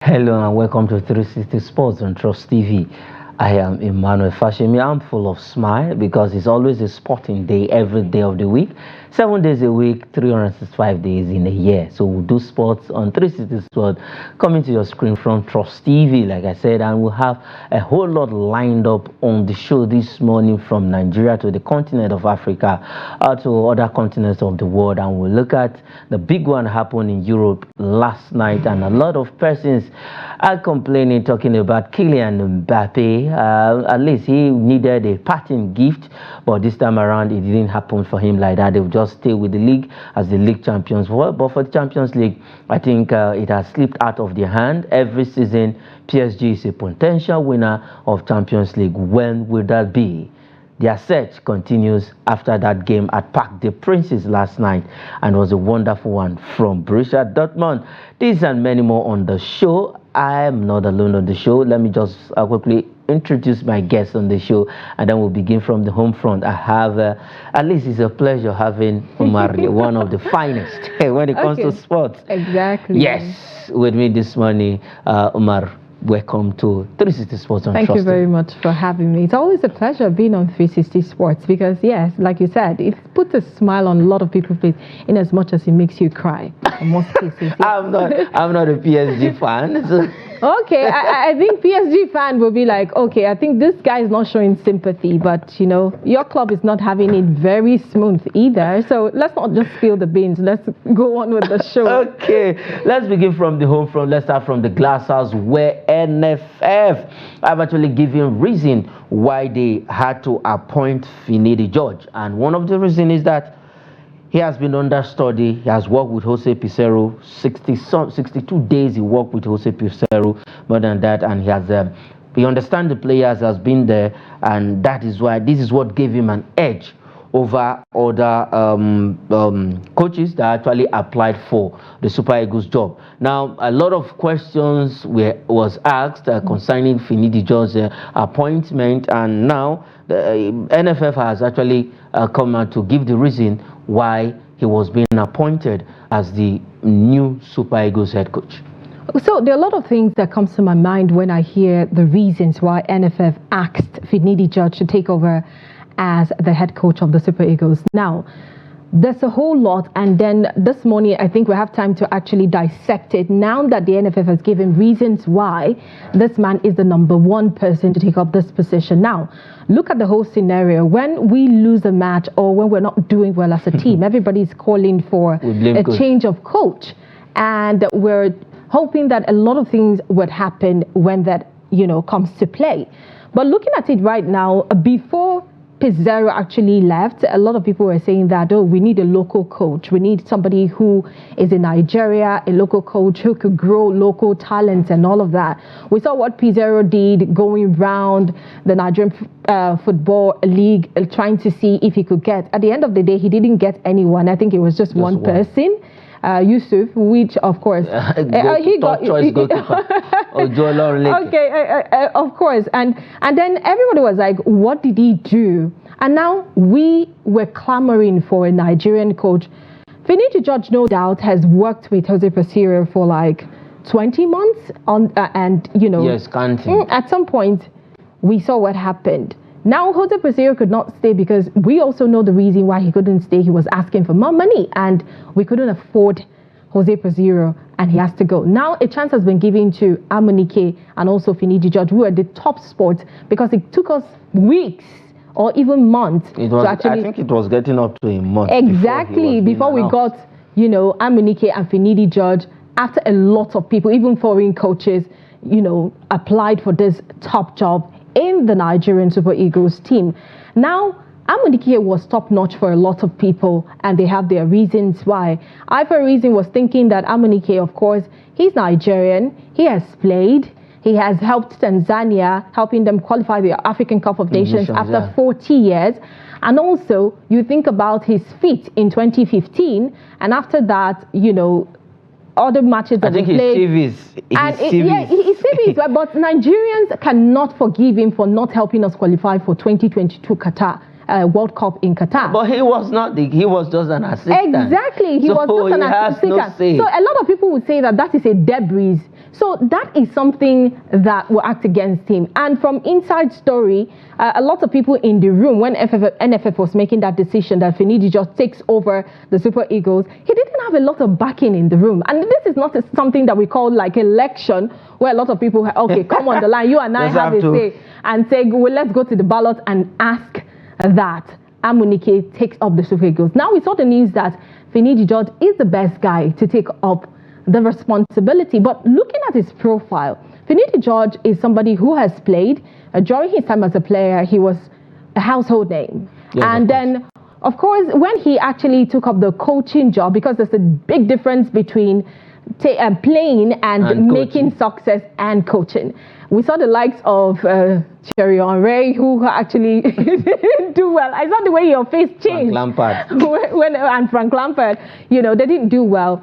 Hello and welcome to 360 Sports on Trust TV. I am Emmanuel Fashemi. I'm full of smile because it's always a sporting day every day of the week. 7 days a week, 365 days in a year. So we'll do sports on 360 Sports coming to your screen from Trust TV, like I said, and we'll have a whole lot lined up on the show this morning from Nigeria to the continent of Africa, to other continents of the world, and we'll look at the big one happened in Europe last night, and a lot of persons are complaining, talking about Kylian Mbappe. At least he needed a parting gift, but this time around it didn't happen for him like that. They will just stay with the league as the league champions. But for the Champions League, I think it has slipped out of their hand. Every season, PSG is a potential winner of Champions League. When will that be? Their search continues after that game at Parc des Princes last night, and was a wonderful one from Borussia Dortmund. These and many more on the show. I am not alone on the show. Let me just quickly introduce my guests on the show, and then we'll begin from the home front. I have, at least it's a pleasure having Umar, one of the finest when it comes to sports. Exactly. Yes, with me this morning, Umar. Welcome to 360 Sports on Thank Trust. you very much for having me. It's always a pleasure being on 360 Sports because, yes, like you said, it puts a smile on a lot of people's face in as much as it makes you cry in most cases. I'm not a PSG fan. So. Okay, I think PSG fan will be like, okay, I think this guy is not showing sympathy, but, you know, your club is not having it very smooth either. So let's not just spill the beans. Let's go on with the show. Okay, let's begin from the home front. Let's start from the glass house where NFF have actually given reason why they had to appoint Finidi George. And one of the reasons is that he has been under study. He has worked with Jose Pizarro. 62 days he worked with Jose Pizarro, more than that, and he has he understands the players, has been there, and that is why this is what gave him an edge over other coaches that actually applied for the Super Eagles job. Now, a lot of questions was asked concerning Finidi George's appointment, and now the NFF has actually come out to give the reason why he was being appointed as the new Super Eagles head coach. So there are a lot of things that comes to my mind when I hear the reasons why NFF asked Finidi George to take over as the head coach of the Super Eagles. Now, there's a whole lot, and then this morning I think we have time to actually dissect it now that the NFF has given reasons why this man is the #1 person to take up this position. Now, look at the whole scenario. When we lose a match or when we're not doing well as a team, everybody's calling for a change of coach, and we're hoping that a lot of things would happen when that, you know, comes to play. But looking at it right now, before Pizarro actually left, a lot of people were saying that, oh, we need a local coach. We need somebody who is in Nigeria, a local coach who could grow local talents and all of that. We saw what Pizarro did going round the Nigerian Football League, trying to see if he could get. At the end of the day, he didn't get anyone. I think it was just one person. Yusuf, which of course he got choice goalkeeper. Okay, of course, and then everybody was like, what did he do? And now we were clamoring for a Nigerian coach. Finidi George, no doubt, has worked with Jose Pizarro for like 20 months on, and you know, yes, counting. At some point we saw what happened. Now, Jose Pizarro could not stay because we also know the reason why he couldn't stay. He was asking for more money, and we couldn't afford Jose Pizarro, and he has to go. Now, a chance has been given to Amunike and also Finidi George, who are the top spots, because it took us weeks or even months to actually. I think it was getting up to a month. Exactly, before we got, you know, Amunike and Finidi George, after a lot of people, even foreign coaches, you know, applied for this top job in the Nigerian Super Eagles team. Now, Amunike was top-notch for a lot of people, and they have their reasons why. I, for a reason, was thinking that Amunike, of course, he's Nigerian, he has played, he has helped Tanzania, helping them qualify the African Cup of Nations after 40 years. And also, you think about his feat in 2015, and after that, you know, other matches that I think he played. His CV is but Nigerians cannot forgive him for not helping us qualify for 2022 Qatar. World Cup in Qatar. But he was not he was just an assistant. Exactly, he was just an assistant. No say. So a lot of people would say that is a debris. So that is something that will act against him. And from inside story, a lot of people in the room, when NFF was making that decision that Finidi just takes over the Super Eagles, he didn't have a lot of backing in the room. And this is not something that we call like election, where a lot of people, okay, come on the line, you and I have a say, and say, well, let's go to the ballot and ask that Amunike takes up the Super Eagles. Now we saw the news that Finidi George is the best guy to take up the responsibility. But looking at his profile, Finidi George is somebody who has played. During his time as a player, he was a household name. Yes, and then, of course, when he actually took up the coaching job, because there's a big difference between playing and making success and coaching. We saw the likes of Thierry Henry, who actually didn't do well. I saw the way your face changed. Frank Lampard. And Frank Lampard, you know, they didn't do well.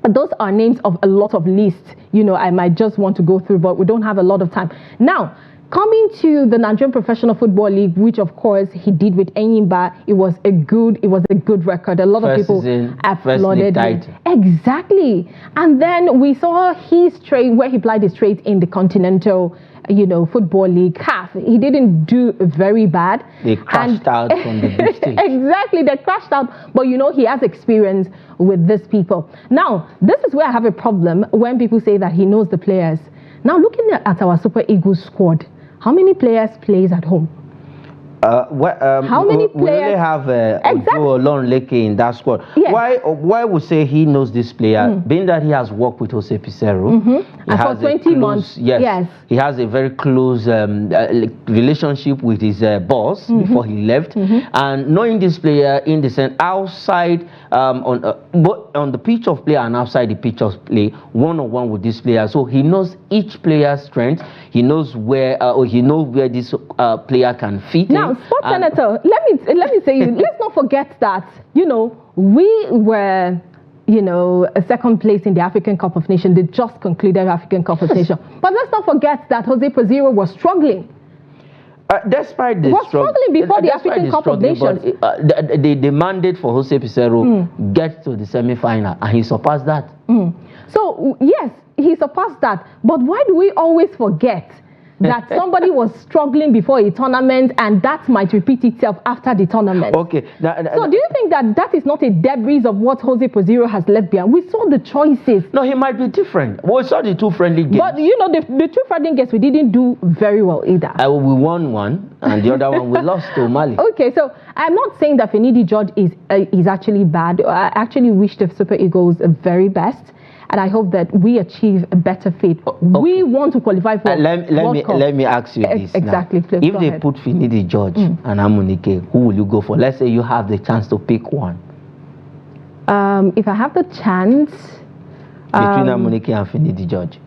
Those are names of a lot of lists, you know, I might just want to go through, but we don't have a lot of time. Now, coming to the Nigerian Professional Football League, which of course he did with Enyimba, it was a good record. A lot of people applauded it. Exactly. And then we saw his trade, where he applied his trade in the Continental, you know, Football League half. He didn't do very bad. They crashed out from the big stage. Exactly, they crashed out. But you know, he has experience with these people. Now, this is where I have a problem when people say that he knows the players. Now, looking at our Super Eagles squad, how many players plays at home? How many players? We really have Ojo Leke in that squad. Yes. Why would say he knows this player? Being that he has worked with Jose Pizarro. And for 20 months. Yes. He has a very close relationship with his boss before he left. And knowing this player in the sense outside, both on the pitch of play and outside the pitch of play, one-on-one with this player. So he knows each player's strength. He knows where this player can fit in. Sports Senator, let me say, let's not forget that, you know, we were, you know, a second place in the African Cup of Nations, the just concluded African Cup of Nations. But let's not forget that Jose Pizarro was struggling. Despite this, was struggling before the African Cup of Nations. The mandate for Jose Pizarro gets to the semi-final, and he surpassed that. So yes, he surpassed that. But why do we always forget that somebody was struggling before a tournament, and that might repeat itself after the tournament? Okay. So do you think that is not a debris of what Jose Pizarro has left behind? We saw the choices. No, he might be different. We saw the two friendly games. But you know, the two friendly games, we didn't do very well either. We won one, and the other one we lost to Mali. Okay, so I'm not saying that Finidi George is actually bad. I actually wish the Super Eagles the very best. And I hope that we achieve a better fate. Okay. We want to qualify for World Cup. Let me ask you this. Exactly. Now. If they put Finidi George and Amunike, who will you go for? Let's say you have the chance to pick one. If I have the chance... Between Amunike and Finidi George.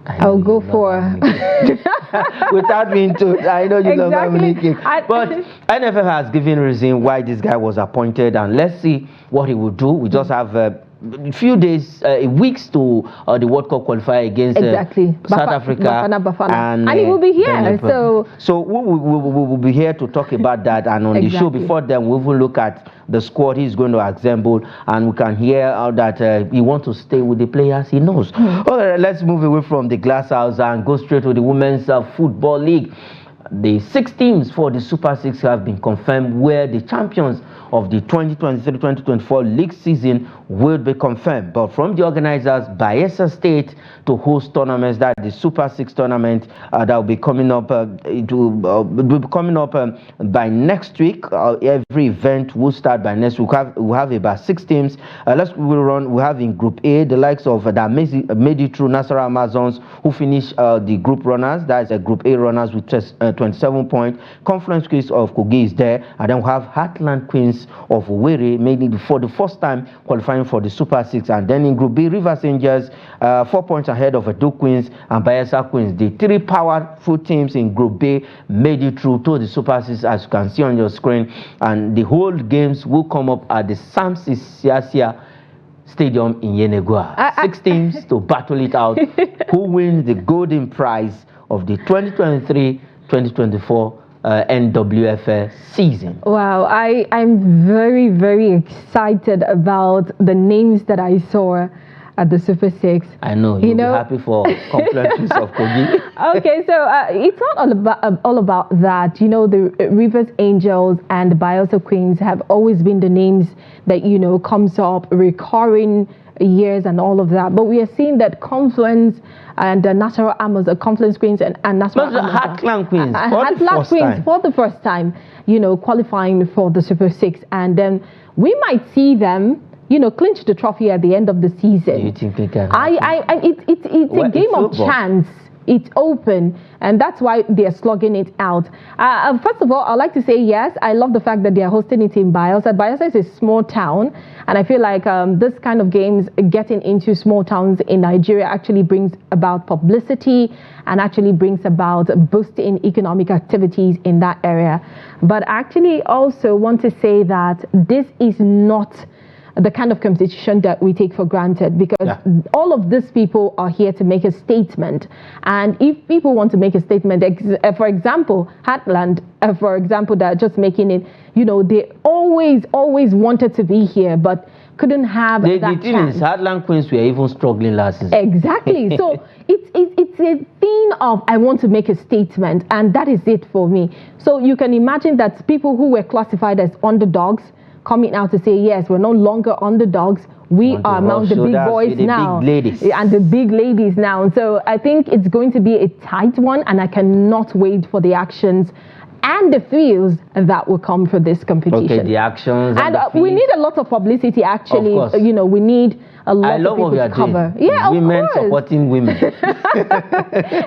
I'll go for... Without being told, I know you love Amunike. But NFF has given reason why this guy was appointed, and let's see what he will do. We just have a few days, weeks to the World Cup qualifier against South Africa. And he will be here. So we will be here to talk about that. And on the show before then, we will look at the squad he's going to assemble, and we can hear that he wants to stay with the players he knows. All right, let's move away from the glass house and go straight to the Women's Football League. The 6 teams for the Super 6 have been confirmed, where the champions of the 2023-2024 league season will be confirmed. But from the organizers, Bayelsa State to host tournaments, that the Super 6 tournament that will be coming up, by next week. Every event will start by next week. We'll have about 6 teams. We have in Group A the likes of that made it through Nasarawa Amazons, who finished the group runners. That is a Group A runners with 27 points. Confluence Queens of Kogi is there, and then we have Heartland Queens of Owerri, mainly for the first time qualifying for the Super 6. And then in Group B, Rivers Angels, 4 points ahead of Edo Queens and Bayelsa Queens. The 3 powerful teams in Group B made it through to the Super 6, as you can see on your screen. And the whole games will come up at the Samsi Siasia Stadium in Yenagoa. 6 teams to battle it out. Who wins the golden prize of the 2023-2024 NWFL season? Wow, I'm very, very excited about the names that I saw at the Super 6. I know, you'll be happy for compliments of Kogi. Okay, so it's not all about that. You know, the Rivers Angels and the Bielsa Queens have always been the names that, you know, comes up recurring years and all of that. But we are seeing that Confluence and Natural Amos, Confluence Queens and Natural Amos. Heartland Queens For the first time, you know, qualifying for the Super 6. And then we might see them, you know, clinch the trophy at the end of the season. Do you think they can? It's a game of chance. It's open, and that's why they're slugging it out. First of all, I'd like to say yes, I love the fact that they're hosting it in Bielsa. Bielsa is a small town, and I feel like this kind of games, getting into small towns in Nigeria, actually brings about publicity and actually brings about boosting economic activities in that area. But I actually also want to say that this is not the kind of competition that we take for granted, because all of these people are here to make a statement. And if people want to make a statement, for example, Heartland, for example, that are just making it, you know, they always wanted to be here, but couldn't have that The thing is, Heartland Queens were even struggling last season. Exactly. So it's a thing of, I want to make a statement, and that is it for me. So you can imagine that people who were classified as underdogs coming out to say, yes, we're no longer underdogs. We are among the big boys now. And the big ladies now. So I think it's going to be a tight one, and I cannot wait for the actions and the thrills that will come for this competition. Okay, the actions and we need a lot of publicity, actually. Of course. You know, we need a lot of people to cover. Doing. Yeah, women of course. Supporting women.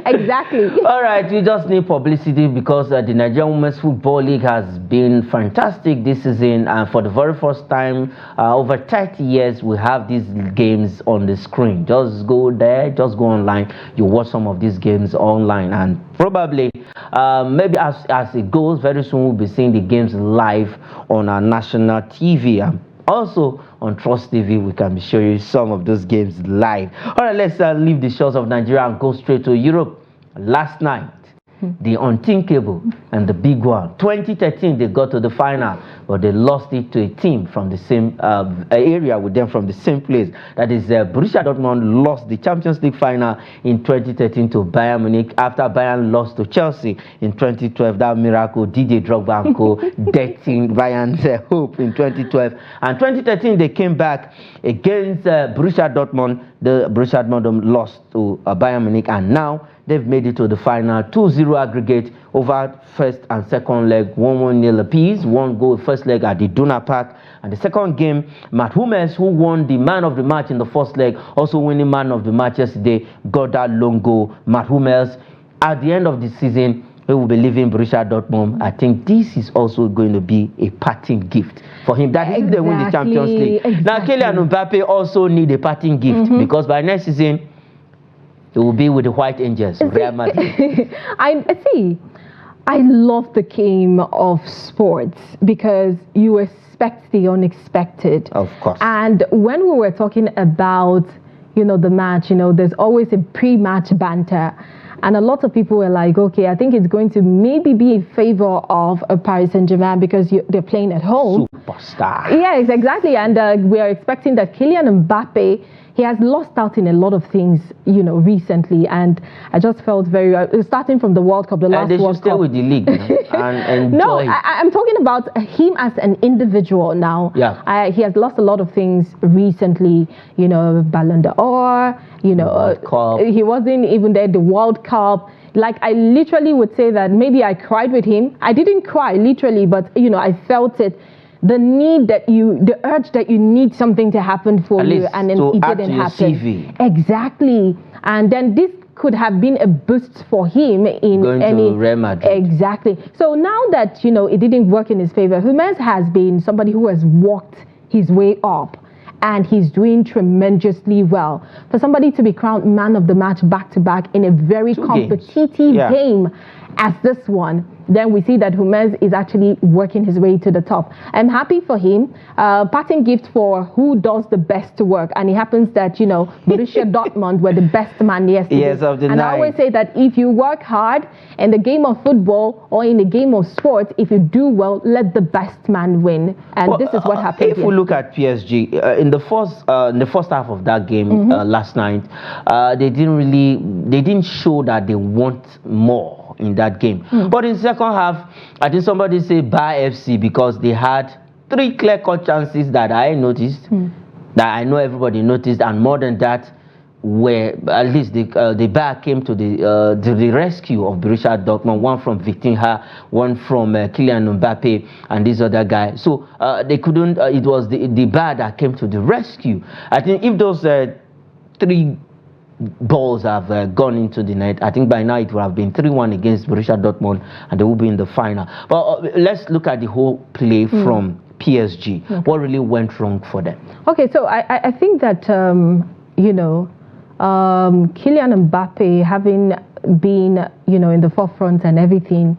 Exactly. All right, we just need publicity because the Nigerian Women's Football League has been fantastic this season, and for the very first time over 30 years we have these games on the screen. Just go there, just go online, you watch some of these games online, and probably maybe as it goes, very soon we'll be seeing the games live on our national TV. Also on Trust TV, we can be showing you some of those games live. All right, let's leave the shores of Nigeria and go straight to Europe. Last night, the unthinkable and the big one. 2013, they got to the final, but they lost it to a team from the same area with them, from the same place. That is, Borussia Dortmund lost the Champions League final in 2013 to Bayern Munich after Bayern lost to Chelsea in 2012. That miracle, Didier Drogba and co, deathing Bayern's hope in 2012. And 2013, they came back against Borussia Dortmund. The Borussia Dortmund lost to Bayern Munich, and now they've made it to the final. 2-0 aggregate over first and second leg, 1-1 apiece. One goal first leg at the Duna Park, and the second game, Matt Hummels, who won the man of the match in the first leg, also winning man of the match yesterday, got that long goal. Matt Hummels, at the end of the season, he will be leaving Borussia Dortmund. I think this is also going to be a parting gift for him. That is if they win the Champions League. Now, Kylian Mbappe also need a parting gift because by next season, he will be with the White Angels, Real Madrid. I love the game of sports because you expect the unexpected. Of course. And when we were talking about, you know, the match, you know, there's always a pre-match banter. And a lot of people were like, okay, I think it's going to maybe be in favor of Paris Saint-Germain because they're playing at home. Superstar. Yes, exactly. And we are expecting that Kylian Mbappe, he has lost out in a lot of things, you know, recently. And I just felt very, starting from the World Cup, the last World Cup. They should stay with the league and enjoy. No, I'm talking about him as an individual now. Yeah. He has lost a lot of things recently, you know, Ballon d'Or, you know, World Cup. He wasn't even there, the World Cup. Like, I literally would say that maybe I cried with him. I didn't cry, literally, but, you know, I felt it. The need that the urge that you need something to happen for you, and then it didn't happen. CV. Exactly. And then this could have been a boost for him in going to Real Madrid. Exactly. So now that, you know, it didn't work in his favor, Hummels has been somebody who has walked his way up. and he's doing tremendously well. For somebody to be crowned man of the match back-to-back in a very competitive game as this one, then we see that Hummels is actually working his way to the top. I'm happy for him. Parting gift for who does the best work. And it happens that, you know, Borussia Dortmund were the best man yesterday. Yes, of the and night. I always say that if you work hard in the game of football or in the game of sport, if you do well, let the best man win. And this is what happened. If we look at PSG, in the first half of that game last night, they didn't show that they want more in that game. But in second half, I think somebody said buy FC because they had 3 clear-cut chances that I noticed, that I know everybody noticed, and more than that, where at least the Bayern came to the rescue of Borussia Dortmund, one from Vitinha, one from Kylian Mbappe, and this other guy. So they couldn't. It was the Bayern that came to the rescue. I think if those 3 balls have gone into the net, I think by now it would have been 3-1 against Borussia Dortmund, and they will be in the final. But let's look at the whole play from PSG. What really went wrong for them? Okay, so I think that you know, Kylian Mbappe, having been, you know, in the forefront and everything,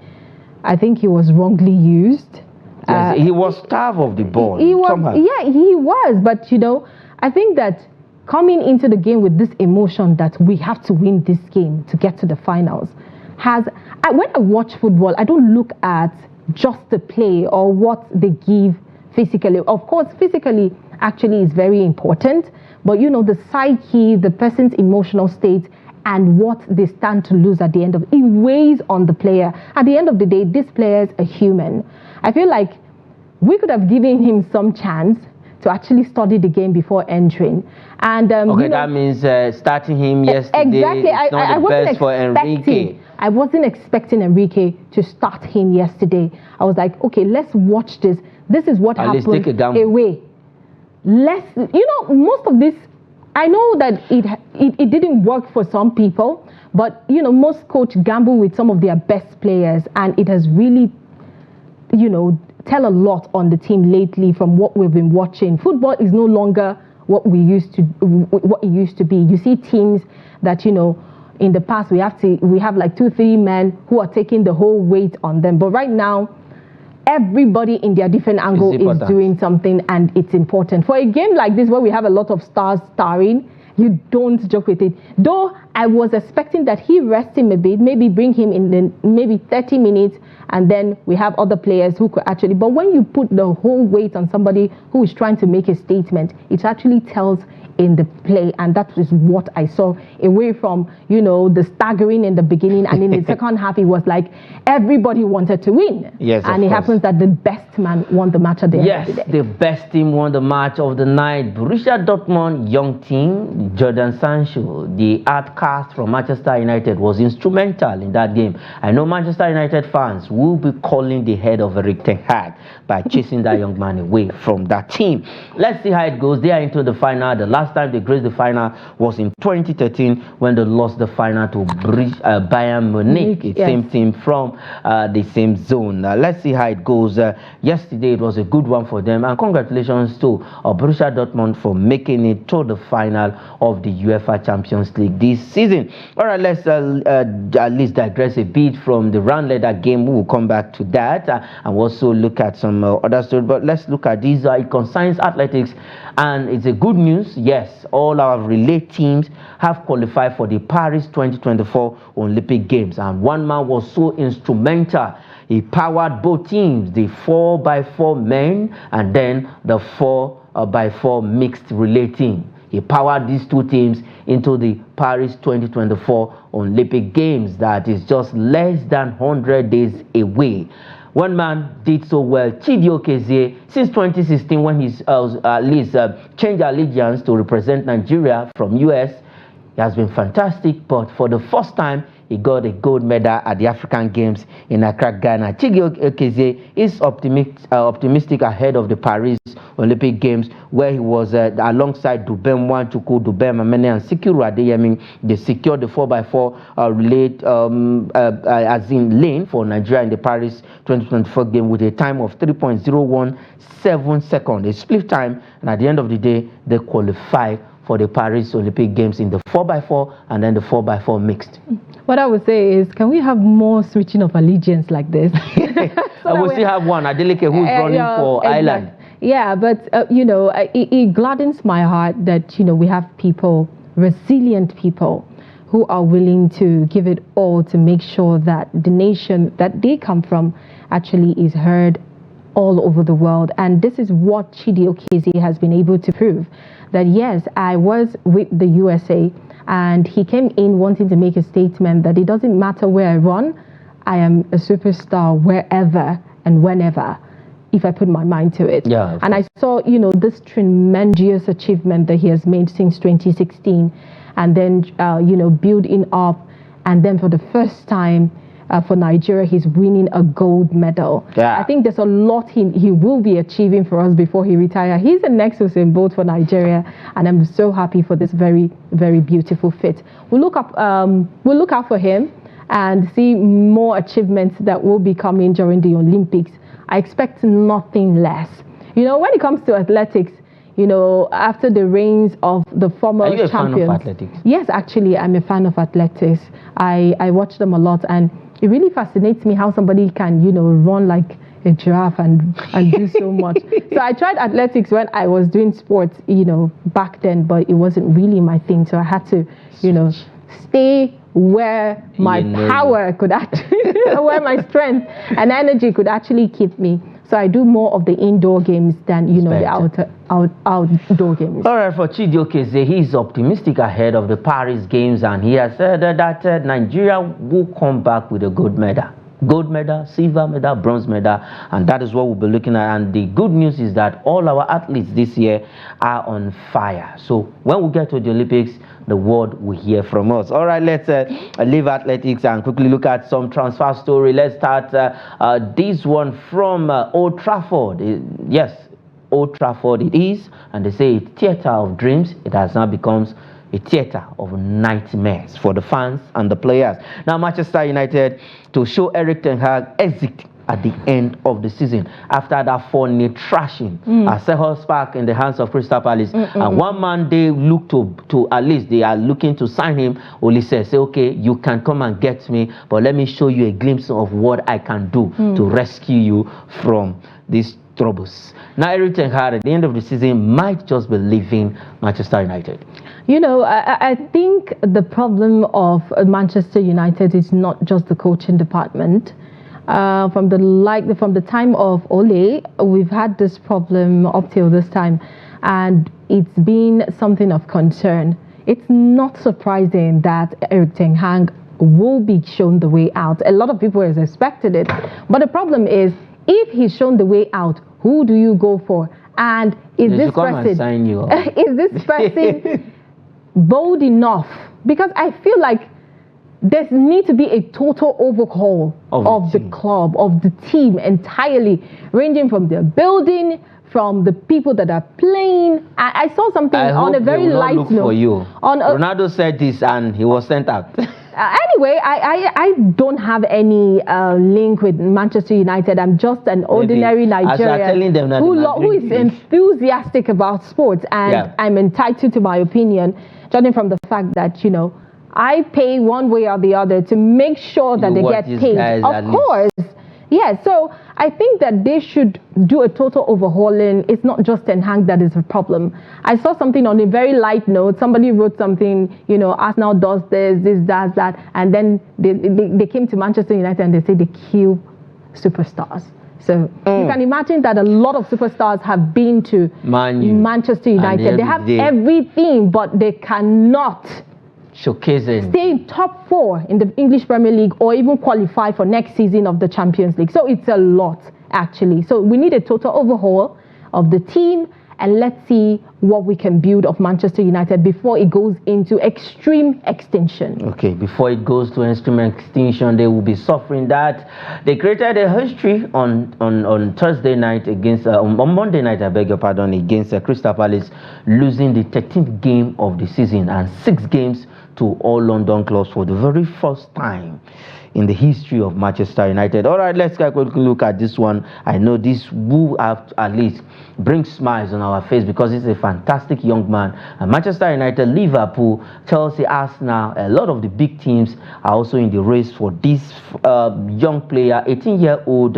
I think he was wrongly used. Yes, he was starved of the ball. He was, yeah, he was. But you know, I think that coming into the game with this emotion that we have to win this game to get to the finals when I watch football, I don't look at just the play or what they give physically. Of course, physically actually is very important, but you know, the psyche, the person's emotional state, and what they stand to lose at the end of it weighs on the player. At the end of the day, this player is a human. I feel like we could have given him some chance to actually study the game before entering. And okay, you know, that means starting him yesterday. Exactly. I wasn't for Enrique. I wasn't expecting Enrique to start him yesterday. I was like, okay, let's watch this. This is what happened away. Let's, you know, most of this, I know that it didn't work for some people, but you know, most coach gamble with some of their best players, and it has really, you know, tell a lot on the team lately from what we've been watching. Football is no longer what it used to be. You see teams that, you know, in the past we have like 2-3 men who are taking the whole weight on them. But right now, everybody in their different angle is doing something, and it's important. For a game like this where we have a lot of stars starring, you don't joke with it. Though I was expecting that he rests him a bit, maybe bring him in maybe 30 minutes, and then we have other players who could actually. But when you put the whole weight on somebody who is trying to make a statement, it actually tells in the play, and that is what I saw, away from, you know, the staggering in the beginning, and in the second half it was like everybody wanted to win. Yes, and it happens that the best man won the match at the end of the day. The best team won the match of the night. Borussia Dortmund, young team, Jordan Sancho, the outcast from Manchester United, was instrumental in that game. I know Manchester United fans will be calling the head of Erik ten Hag by chasing that young man away from that team. Let's see how it goes. They are into the final. The last time they graced the final was in 2013 when they lost the final to Bayern Munich, the same team from the same zone. Let's see how it goes. Yesterday it was a good one for them, and congratulations to Borussia Dortmund for making it to the final of the UEFA Champions League this season. All right, let's at least digress a bit from the round leader game. We will come back to that and also look at some other stories. But let's look at these. It concerns athletics, and it's a good news. Yes, all our relay teams have qualified for the Paris 2024 Olympic Games, and one man was so instrumental. He powered both teams, the 4x4 men and then the 4x4 mixed relay team. He powered these two teams into the Paris 2024 Olympic Games that is just less than 100 days away. One man did so well, Chidi Okezie, since 2016 when he's at least changed allegiance to represent Nigeria from US. He has been fantastic, but for the first time, he got a gold medal at the African Games in Accra, Ghana. Chidi Okezie is optimistic ahead of the Paris Olympic Games, where he was alongside Dubem Wanchuku, Dubem Amene, and Sikiru Adeyemi. They secured the 4x4 as in lane for Nigeria in the Paris 2024 game with a time of 3.017 seconds, a split time, and at the end of the day, they qualify for the Paris Olympic Games in the 4x4 and then the 4x4 mixed. What I would say is, can we have more switching of allegiance like this? So and we still have one, Adeleke, who's running for Ireland. Yeah, but, it gladdens my heart that, we have people, resilient people, who are willing to give it all to make sure that the nation that they come from actually is heard all over the world. And this is what Chidi Okezie has been able to prove. That yes, I was with the USA, and he came in wanting to make a statement that it doesn't matter where I run, I am a superstar wherever and whenever, if I put my mind to it. Yeah, and I saw, this tremendous achievement that he has made since 2016, and then, building up, and then for the first time, for Nigeria, he's winning a gold medal. Yeah. I think there's a lot he will be achieving for us before he retires. He's the next Usain Bolt for Nigeria, and I'm so happy for this very, very beautiful fit. We'll look out for him and see more achievements that will be coming during the Olympics. I expect nothing less. When it comes to athletics, after the reigns of the former champions. Are you a fan of athletics? Yes, actually, I'm a fan of athletics. I watch them a lot, and it really fascinates me how somebody can, run like a giraffe and do so much. So I tried athletics when I was doing sports, back then, but it wasn't really my thing. So I had to, stay where my power could actually, where my strength and energy could actually keep me. So I do more of the indoor games than, the outdoor games. All right, for Chidi Okezie, he's optimistic ahead of the Paris Games, and he has said that Nigeria will come back with a gold medal. Gold medal, silver medal, bronze medal, and that is what we'll be looking at. And the good news is that all our athletes this year are on fire. So when we get to the Olympics, the world will hear from us. All right, let's leave athletics and quickly look at some transfer story. Let's start this one from Old Trafford. Yes, Old Trafford it is, and they say it's theatre of dreams. It has now become a theatre of nightmares for the fans and the players. Now, Manchester United to show Erik ten Hag exit at the end of the season after that 4-0 thrashing at Selhurst Park in the hands of Crystal Palace. And one man they look to at least they are looking to sign him. Oli says, okay, you can come and get me, but let me show you a glimpse of what I can do to rescue you from these troubles. Now, Erik ten Hag at the end of the season might just be leaving Manchester United. I think the problem of Manchester United is not just the coaching department. From the time of Ole, we've had this problem up till this time, and it's been something of concern. It's not surprising that Erik ten Hag will be shown the way out. A lot of people have expected it, but the problem is, if he's shown the way out, who do you go for? And is this person bold enough? Because I feel like there needs to be a total overhaul of the club, of the team entirely, ranging from the building, from the people that are playing. I saw something on a very light note. For you. Ronaldo said this and he was sent out. Anyway, I don't have any link with Manchester United. I'm just an ordinary Nigerian who is enthusiastic about sports, and I'm entitled to my opinion, judging from the fact that, I pay one way or the other to make sure that they get paid. Of course. Yeah, so I think that they should do a total overhauling. It's not just ten Hag that is a problem. I saw something on a very light note. Somebody wrote something, Arsenal does this does that. And then they came to Manchester United and they say they kill superstars. So you can imagine that a lot of superstars have been to Manchester United. They have everything, but they cannot showcasing stay in top 4 in the English Premier League or even qualify for next season of the Champions League. So it's a lot, actually. So we need a total overhaul of the team and let's see what we can build of Manchester United before it goes into extreme extinction. Okay, before it goes to extreme extinction, they will be suffering that. They created a history on Thursday night against, on Monday night, I beg your pardon, against Crystal Palace, losing the 13th game of the season and 6 games to all London clubs for the very first time in the history of Manchester United. All right, let's take a look at this one. I know this will have to at least bring smiles on our face because he's a fantastic young man. And Manchester United, Liverpool, Chelsea, Arsenal, a lot of the big teams are also in the race for this young player, 18-year-old.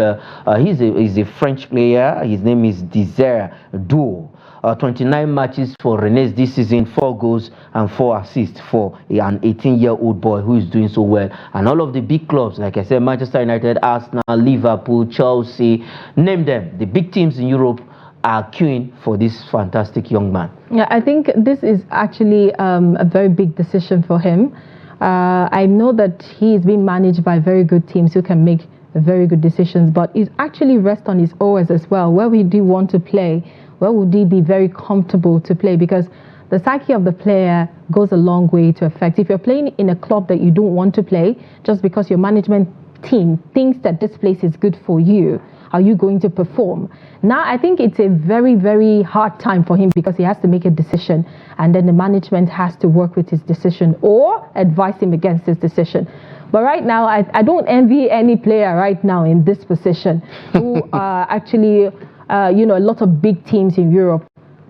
He's a French player. His name is Desire Duo. 29 matches for Rennes this season, 4 goals and 4 assists for an 18-year-old boy who is doing so well. And all of the big clubs, like I said, Manchester United, Arsenal, Liverpool, Chelsea, name them, the big teams in Europe are queuing for this fantastic young man. Yeah, I think this is actually a very big decision for him. I know that he is being managed by very good teams who can make very good decisions, but it actually rests on his oars as well. Where would he want to play? Where would he be very comfortable to play? Because the psyche of the player goes a long way to affect. If you're playing in a club that you don't want to play, just because your management team thinks that this place is good for you, are you going to perform? Now, I think it's a very, very hard time for him because he has to make a decision and then the management has to work with his decision or advise him against his decision. But right now, I don't envy any player right now in this position who are actually, a lot of big teams in Europe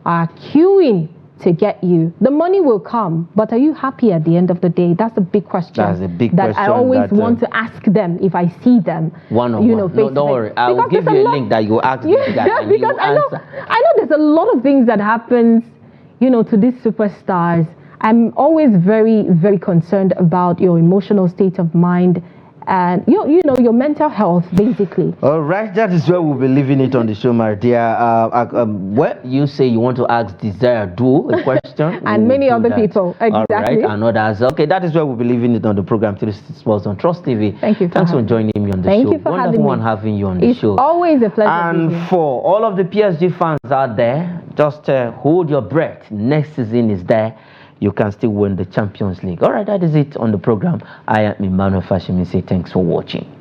are queuing to get you. The money will come, but are you happy at the end of the day? That's a big question. That's a big that question I always want to ask them if I see them. One on one. No, don't worry. I will give you a link that you ask this guy. Yeah, because I know there's a lot of things that happens, to these superstars. I'm always very, very concerned about your emotional state of mind and your mental health, basically. All right, that is where we'll be leaving it on the show, my dear. What you say you want to ask Desire Do a question, and many other people, exactly. All right, and others. Okay, that is where we'll be leaving it on the program. 360 Sports on Trust TV. Thank you. Thanks for joining me on the show. Thank you for having me. Having you on the show. It's always a pleasure. And for all of the PSG fans out there, just hold your breath. Next season is there. You can still win the Champions League. All right, that is it on the program. I am Emmanuel Fashimi. Say thanks for watching.